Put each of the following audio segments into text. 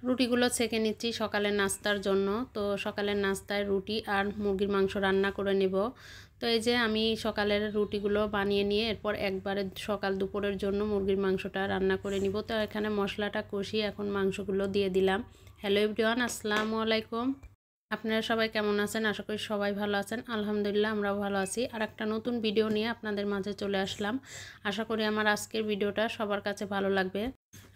রুটিগুলো ছেঁকে নিচ্ছি সকালের নাস্তার জন্য। তো সকালের নাস্তায় রুটি আর মুরগির মাংস রান্না করে নেব। তো এই যে আমি সকালের রুটিগুলো বানিয়ে নিয়ে এরপর একবারে সকাল দুপুরের জন্য মুরগির মাংসটা রান্না করে নিব। তো এখানে মশলাটা কষিয়ে এখন মাংসগুলো দিয়ে দিলাম। হ্যালো এভরিওয়ান, আসসালামু আলাইকুম। আপনারা সবাই কেমন আছেন? আশা করি সবাই ভালো আছেন। আলহামদুলিল্লাহ আমরাও ভালো আছি। আর একটা নতুন ভিডিও নিয়ে আপনাদের মাঝে চলে আসলাম। আশা করি আমার আজকের ভিডিওটা সবার কাছে ভালো লাগবে।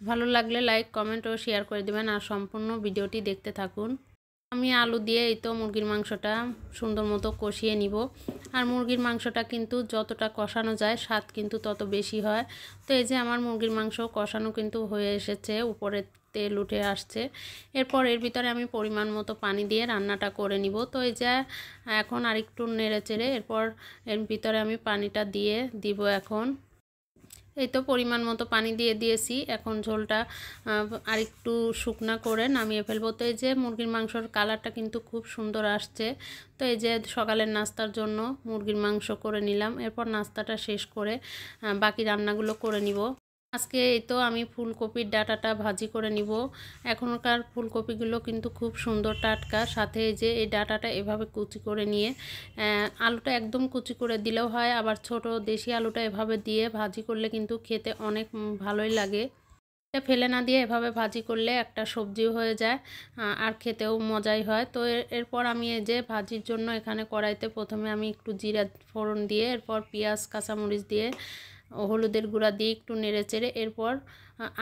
ভালো লাগলে লাইক, কমেন্ট ও শেয়ার করে দেবেন আর সম্পূর্ণ ভিডিওটি দেখতে থাকুন। আমি আলু দিয়ে এই তো মুরগির মাংসটা সুন্দর মতো কষিয়ে নিব। আর মুরগির মাংসটা কিন্তু যতটা কষানো যায় স্বাদ কিন্তু তত বেশি হয়। তো এই যে আমার মুরগির মাংস কষানো কিন্তু হয়ে এসেছে, উপরে তেল উঠে আসছে। এরপর এর ভিতরে আমি পরিমাণ মতো পানি দিয়ে রান্নাটা করে নিব। তো এই যে এখন আরেকটু নেড়ে চেড়ে এরপর এর ভিতরে আমি পানিটা দিয়ে দিব এখন। এই তো পরিমাণ মতো পানি দিয়ে দিয়েছি। এখন ঝোলটা আরেকটু শুকনা করে নামিয়ে ফেলবো। তো এই যে মুরগির মাংসর কালারটা কিন্তু খুব সুন্দর আসছে। তো এই যে সকালের নাস্তার জন্য মুরগির মাংস করে নিলাম। এরপর নাস্তাটা শেষ করে বাকি রান্নাগুলো করে নিব। আজকে এই তো আমি ফুলকপির ডাঁটাটা ভাজি করে নিব। এখনকার ফুলকপিগুলো কিন্তু খুব সুন্দর টাটকা, সাথে এই যে এই ডাঁটাটা এভাবে কুচি করে নিয়ে আলুটা একদম কুচি করে দিলেও হয়, আবার ছোট দেশি আলুটা এভাবে দিয়ে ভাজি করলে কিন্তু খেতে অনেক ভালোই লাগে। এটা ফেলে না দিয়ে এভাবে ভাজি করলে একটা সবজিও হয়ে যায় আর খেতেও মজাই হয়। তো এরপর আমি এই যে ভাজির জন্য এখানে কড়াইতে প্রথমে আমি একটু জিরা ফোড়ন দিয়ে এরপর পেঁয়াজ কাঁচামরিচ দিয়ে হলুদের গুঁড়া দিয়ে একটু নেড়ে চেড়ে এরপর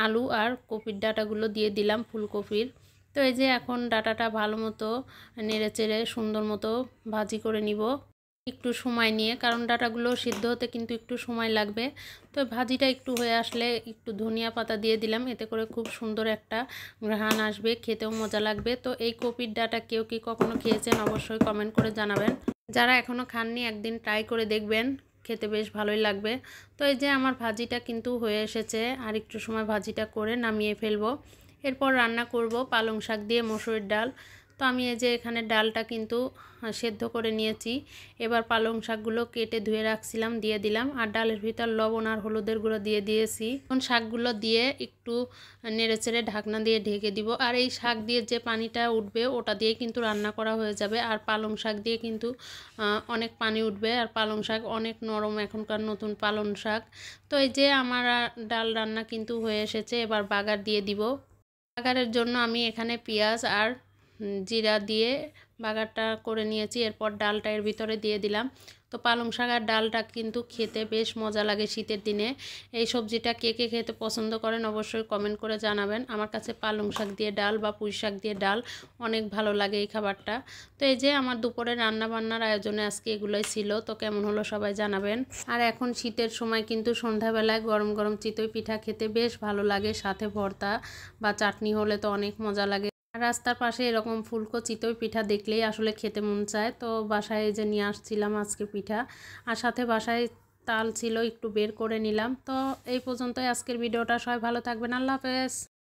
আলু আর কপির ডাঁটাগুলো দিয়ে দিলাম ফুলকপির। তো এই যে এখন ডাঁটাটা ভালো মতো নেড়ে চেড়ে সুন্দর মতো ভাজি করে নিব একটু সময় নিয়ে, কারণ ডাঁটাগুলো সিদ্ধ হতে কিন্তু একটু সময় লাগবে। তো ভাজিটা একটু হয়ে আসলে একটু ধনিয়া পাতা দিয়ে দিলাম, এতে করে খুব সুন্দর একটা ঘ্রাণ আসবে, খেতেও মজা লাগবে। তো এই কপির ডাঁটা কেউ কি কখনো খেয়েছেন অবশ্যই কমেন্ট করে জানাবেন। যারা এখনও খাননি একদিন ট্রাই করে দেখবেন, খেতে বেশ ভালোই লাগবে। তো এই যে আমার ভাজিটা কিন্তু হয়ে এসেছে, আর একটু সময় ভাজিটা করে নামিয়ে ফেলবো। এরপর রান্না করব পালং শাক দিয়ে মসুরের ডাল। তো আমি এই যে এখানে ডালটা কিন্তু সেদ্ধ করে নিয়েছি। এবার পালং শাকগুলো কেটে ধুয়ে রাখছিলাম দিয়ে দিলাম, আর ডালের ভিতর লবণ আর হলুদের গুঁড়ো দিয়ে দিয়েছি। এখন শাকগুলো দিয়ে একটু নেড়েচেড়ে ঢাকনা দিয়ে ঢেকে দিব। আর এই শাক দিয়ে যে পানিটা উঠবে ওটা দিয়ে কিন্তু রান্না করা হয়ে যাবে। আর পালং শাক দিয়ে কিন্তু অনেক পানি উঠবে, আর পালং শাক অনেক নরম এখনকার নতুন পালং শাক। তো এই যে আমার ডাল রান্না কিন্তু হয়ে এসেছে, এবার বাগার দিয়ে দিব। বাগারের জন্য আমি এখানে পেঁয়াজ আর জিরা দিয়ে বাগারটা করে নিয়েছি। এরপর ডালটা এর ভিতরে দিয়ে দিলাম। তো পালং শাক আর ডালটা কিন্তু খেতে বেশ মজা লাগে শীতের দিনে। এই সবজিটা কে কে খেতে পছন্দ করেন অবশ্যই কমেন্ট করে জানাবেন। আমার কাছে পালং শাক দিয়ে ডাল বা পুঁই শাক দিয়ে ডাল অনেক ভালো লাগে এই খাবারটা। তো এই যে আমার দুপুরে রান্না বান্নার আয়োজনে আজকে এগুলোই ছিল। তো কেমন হলো সবাই জানাবেন। আর এখন শীতের সময় কিন্তু সন্ধ্যাবেলায় গরম গরম চিতই পিঠা খেতে বেশ ভালো লাগে, সাথে ভর্তা বা চাটনি হলে তো অনেক মজা লাগে। রাস্তার পাশে এরকম ফুলকো চিতই পিঠা দেখলেই আসলে খেতে মন চায়। তো বাসায় যে নিয়ে আসছিলাম আজকে পিঠা, আর সাথে বাসায় তাল ছিল একটু বের করে নিলাম। তো এই পর্যন্তই আজকের ভিডিওটা। সবাই ভালো থাকবেন, আল্লাহ হাফেজ।